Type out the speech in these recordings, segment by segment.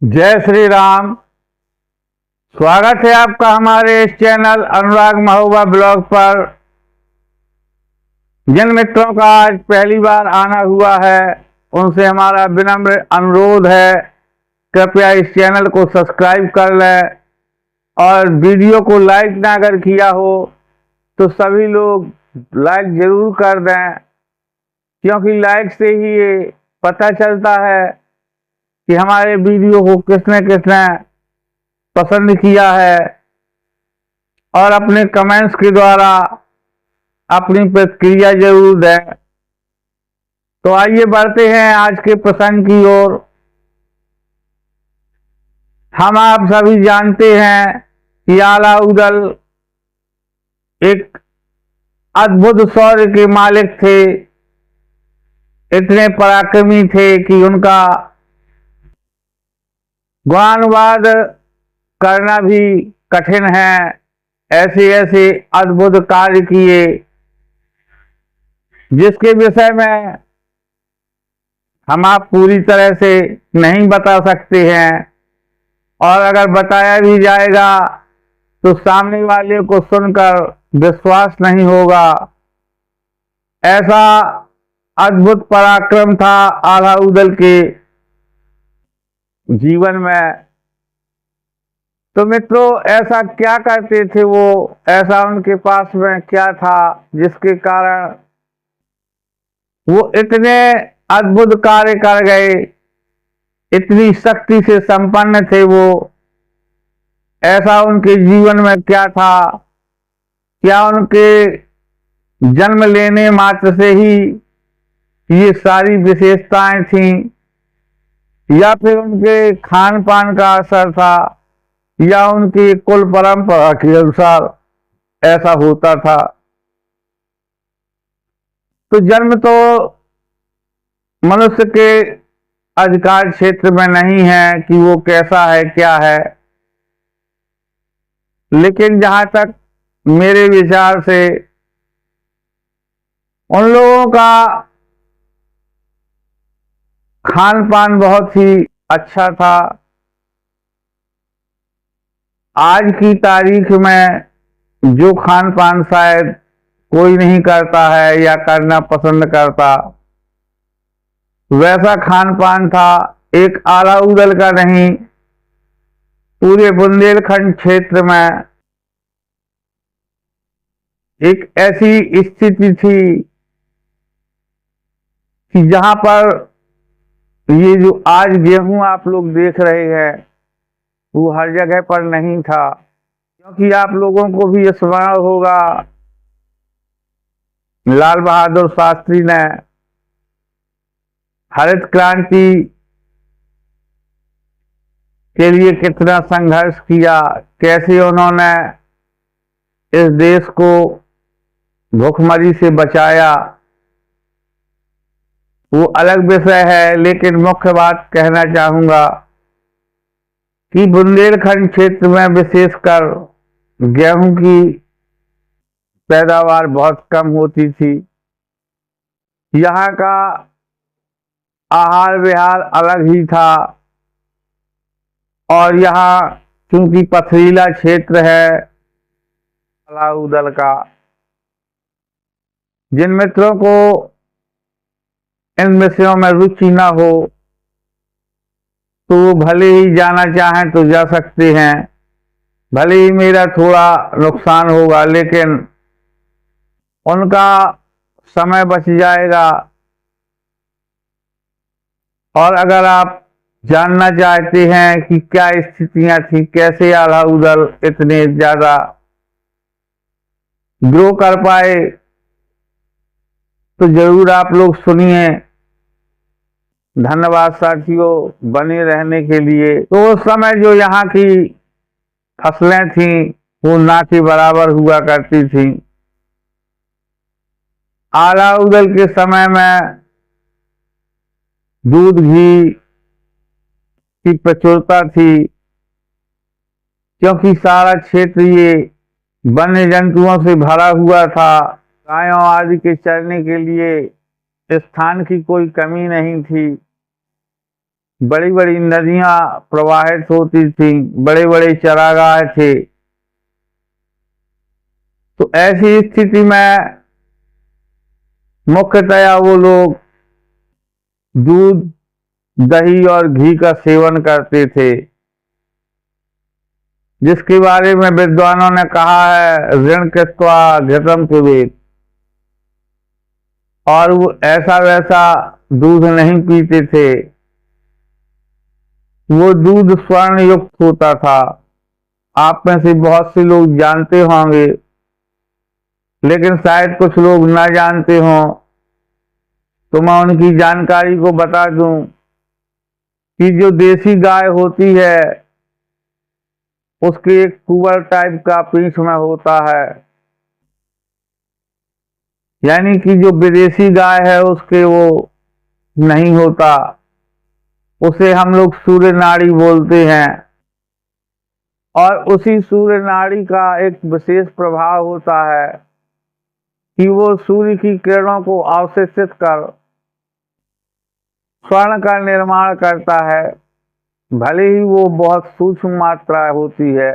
जय श्री राम। स्वागत है आपका हमारे इस चैनल अनुराग महोबा ब्लॉग पर। जिन मित्रों का आज पहली बार आना हुआ है उनसे हमारा विनम्र अनुरोध है, कृपया इस चैनल को सब्सक्राइब कर लें और वीडियो को लाइक ना अगर किया हो तो सभी लोग लाइक जरूर कर दें, क्योंकि लाइक से ही ये पता चलता है कि हमारे वीडियो को किसने किसने पसंद किया है, और अपने कमेंट्स के द्वारा अपनी प्रतिक्रिया जरूर दें। तो आइए बढ़ते हैं आज के प्रसंग की ओर। हम आप सभी जानते हैं कि अलाउद्दीन एक अद्भुत शौर्य के मालिक थे। इतने पराक्रमी थे कि उनका गुणानुवाद करना भी कठिन है। ऐसे ऐसे अद्भुत कार्य किए जिसके विषय में हम आप पूरी तरह से नहीं बता सकते हैं, और अगर बताया भी जाएगा तो सामने वाले को सुनकर विश्वास नहीं होगा। ऐसा अद्भुत पराक्रम था अलाउद्दीन के जीवन में। तो मित्रों, ऐसा क्या करते थे वो, ऐसा उनके पास में क्या था जिसके कारण वो इतने अद्भुत कार्य कर गए, इतनी शक्ति से संपन्न थे वो। ऐसा उनके जीवन में क्या था? क्या उनके जन्म लेने मात्र से ही ये सारी विशेषताएं थीं, या फिर उनके खान पान का असर था, या उनकी कुल परंपरा के अनुसार ऐसा होता था? तो जन्म तो मनुष्य के अधिकार क्षेत्र में नहीं है कि वो कैसा है क्या है, लेकिन जहां तक मेरे विचार से उन लोगों का खान पान बहुत ही अच्छा था। आज की तारीख में जो खान पान शायद कोई नहीं करता है या करना पसंद करता, वैसा खान पान था एक अलाउद्दीन का नहीं, पूरे बुंदेलखंड क्षेत्र में एक ऐसी स्थिति थी कि जहां पर ये जो आज गेहूं आप लोग देख रहे हैं वो हर जगह पर नहीं था। क्योंकि आप लोगों को भी स्मरण होगा, लाल बहादुर शास्त्री ने हरित क्रांति के लिए कितना संघर्ष किया, कैसे उन्होंने इस देश को भुखमरी से बचाया, वो अलग विषय है। लेकिन मुख्य बात कहना चाहूंगा कि बुंदेलखंड क्षेत्र में विशेषकर गेहूं की पैदावार बहुत कम होती थी। यहाँ का आहार विहार अलग ही था, और यहाँ चूंकि पथरीला क्षेत्र है अलाउद्दीन का, जिन मित्रों को इन विषयों में रुचि ना हो तो वो भले ही जाना चाहें तो जा सकते हैं। भले ही मेरा थोड़ा नुकसान होगा, लेकिन उनका समय बच जाएगा। और अगर आप जानना चाहते हैं कि क्या स्थितियां थी, कैसे अलाउद्दीन इतने ज्यादा ग्रो कर पाए, तो जरूर आप लोग सुनिए। धन्यवाद साथियों बने रहने के लिए। तो उस समय जो यहाँ की फसलें थीं वो ना के बराबर हुआ करती थीं। अलाउद्दीन के समय में दूध घी की प्रचुरता थी, क्योंकि सारा क्षेत्र ये वन्य जंतुओं से भरा हुआ था। गायों आदि के चरने के लिए स्थान की कोई कमी नहीं थी। बड़ी बड़ी नदियां प्रवाहित होती थी, बड़े बड़े चरागाह थे। तो ऐसी स्थिति में मुख्यतया वो लोग दूध, दही और घी का सेवन करते थे, जिसके बारे में विद्वानों ने कहा है ऋण कृत्वा घृतम पिबेत। और वो ऐसा वैसा दूध नहीं पीते थे, वो दूध स्वर्ण युक्त होता था। आप में से बहुत से लोग जानते होंगे, लेकिन शायद कुछ लोग ना जानते हों, तो मैं उनकी जानकारी को बता दूं कि जो देसी गाय होती है उसके एक कुंवर टाइप का पीठ में होता है, यानी कि जो विदेशी गाय है उसके वो नहीं होता, उसे हम लोग सूर्य नाड़ी बोलते हैं। और उसी सूर्य नाड़ी का एक विशेष प्रभाव होता है कि वो सूर्य की किरणों को अवशोषित कर स्वर्ण का निर्माण करता है। भले ही वो बहुत सूक्ष्म मात्रा होती है,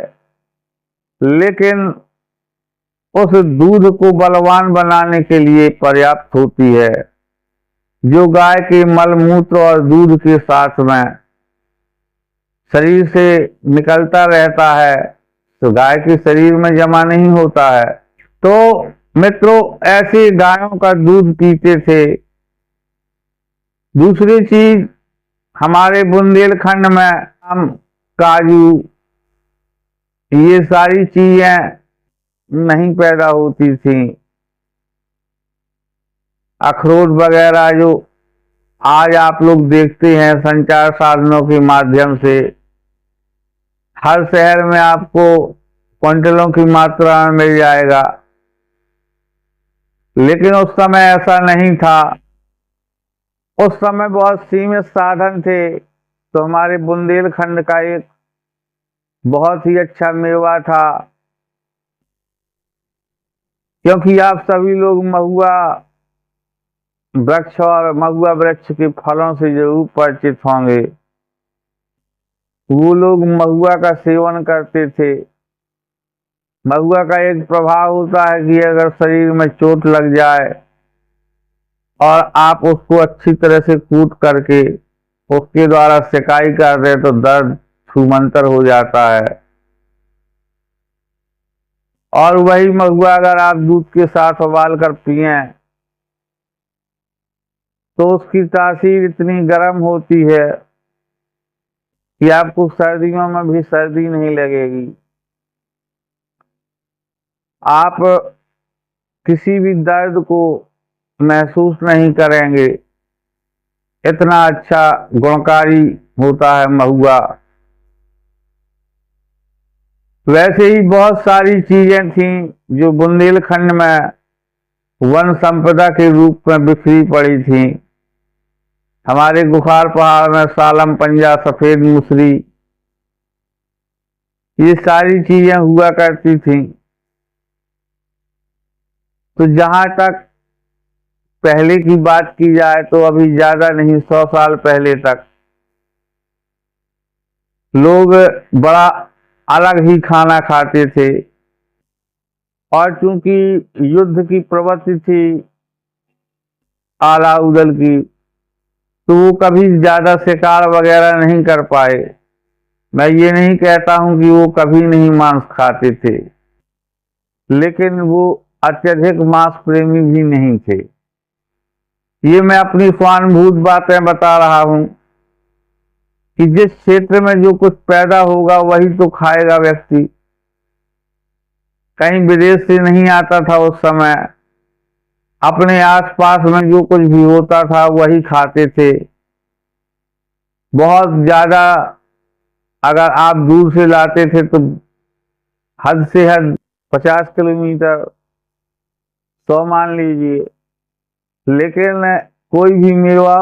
लेकिन उस दूध को बलवान बनाने के लिए पर्याप्त होती है, जो गाय के मलमूत्र और दूध के साथ में शरीर से निकलता रहता है, तो गाय के शरीर में जमा नहीं होता है। तो मित्रों, ऐसे गायों का दूध पीते थे। दूसरी चीज, हमारे बुंदेलखंड में आम, काजू, ये सारी चीजें नहीं पैदा होती थी। अखरोट वगैरह जो आज आप लोग देखते हैं संचार साधनों के माध्यम से, हर शहर में आपको क्विंटलों की मात्रा में मिल जाएगा, लेकिन उस समय ऐसा नहीं था। उस समय बहुत सीमित साधन थे। तो हमारे बुंदेलखंड का एक बहुत ही अच्छा मेवा था, क्योंकि आप सभी लोग महुआ वृक्ष और महुआ वृक्ष के फलों से जरूर परिचित होंगे। वो लोग महुआ का सेवन करते थे। महुआ का एक प्रभाव होता है कि अगर शरीर में चोट लग जाए और आप उसको अच्छी तरह से कूट करके उसके द्वारा सिकाई कर दे तो दर्द छूमंतर हो जाता है। और वही महुआ अगर आप दूध के साथ उबाल कर पिए तो उसकी तासीर इतनी गर्म होती है कि आपको सर्दियों में भी सर्दी नहीं लगेगी। आप किसी भी दर्द को महसूस नहीं करेंगे, इतना अच्छा गुणकारी होता है महुआ। वैसे ही बहुत सारी चीजें थीं जो बुंदेलखंड में वन संपदा के रूप में बिखरी पड़ी थीं। हमारे गुखार पहाड़ में सालम पंजा, सफेद मुसरी, ये सारी चीजें हुआ करती थीं। तो जहां तक पहले की बात की जाए तो अभी ज्यादा नहीं, 100 साल पहले तक लोग बड़ा अलग ही खाना खाते थे। और चूंकि युद्ध की प्रवृत्ति थी आला उदल की, तो वो कभी ज्यादा शिकार वगैरह नहीं कर पाए। मैं ये नहीं कहता हूं कि वो कभी नहीं मांस खाते थे, लेकिन वो अत्यधिक मांस प्रेमी भी नहीं थे। ये मैं अपनी स्वानुभूत बातें बता रहा हूं कि जिस क्षेत्र में जो कुछ पैदा होगा वही तो खाएगा व्यक्ति। कहीं विदेश से नहीं आता था उस समय, अपने आसपास में जो कुछ भी होता था वही खाते थे। बहुत ज्यादा अगर आप दूर से लाते थे तो हद से हद 50 किलोमीटर, 100 मान लीजिए, लेकिन कोई भी मेवा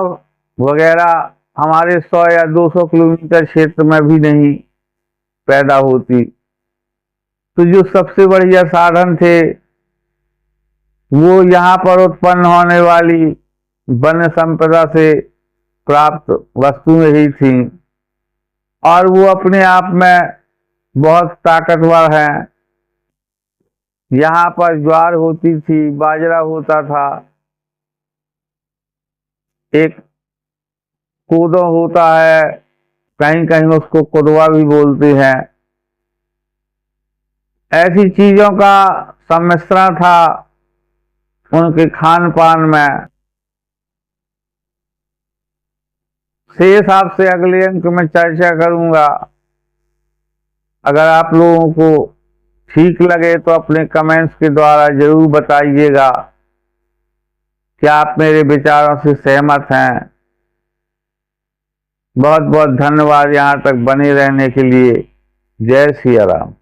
वगैरह हमारे 100 या 200 किलोमीटर क्षेत्र में भी नहीं पैदा होती। तो जो सबसे बढ़िया साधन थे वो यहाँ पर उत्पन्न होने वाली वन्य संपदा से प्राप्त वस्तुएं ही थी और वो अपने आप में बहुत ताकतवर हैं। यहाँ पर ज्वार होती थी, बाजरा होता था, एक कोदो होता है, कहीं कहीं उसको कुदवा भी बोलते हैं। ऐसी चीजों का सम्मिश्रण था उनके खान पान में। शेष आपसे अगले अंक में चर्चा करूंगा। अगर आप लोगों को ठीक लगे तो अपने कमेंट्स के द्वारा जरूर बताइएगा कि आप मेरे विचारों से सहमत हैं। बहुत बहुत धन्यवाद यहाँ तक बने रहने के लिए। जय सिया राम।